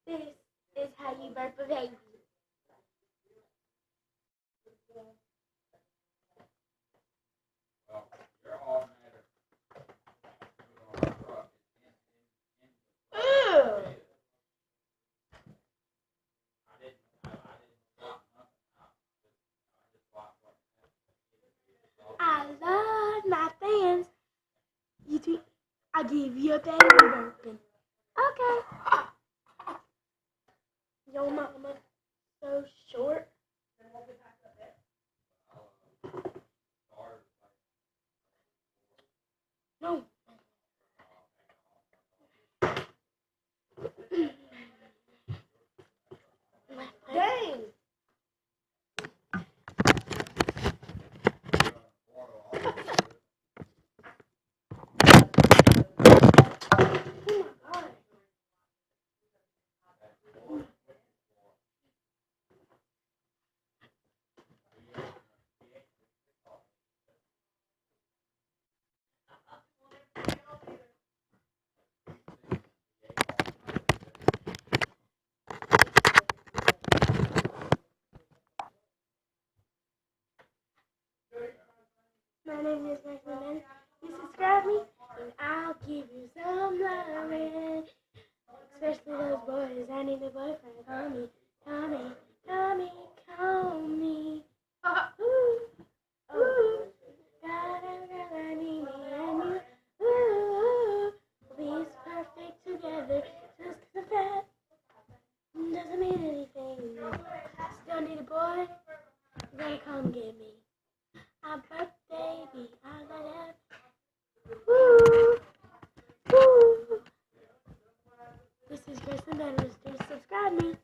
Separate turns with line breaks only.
This is how you birth a baby. Ew. I love my fans. You too. I'll give you a baby burping. Okay. Yo, mama, so short. No. Dang. My name is Maxine. You subscribe me, and I'll give you some loving. Especially those boys. I need a boyfriend. Call me, call me, call me, call me. Ooh, ooh. Got a girl, I need me and you. Ooh, we'll be perfect together. Just 'cause of that doesn't mean anything. Still need a boy. You gotta come get me. I'm a baby. I'm gonna have. Woo, woo. This is Kristen Benner. Subscribe me.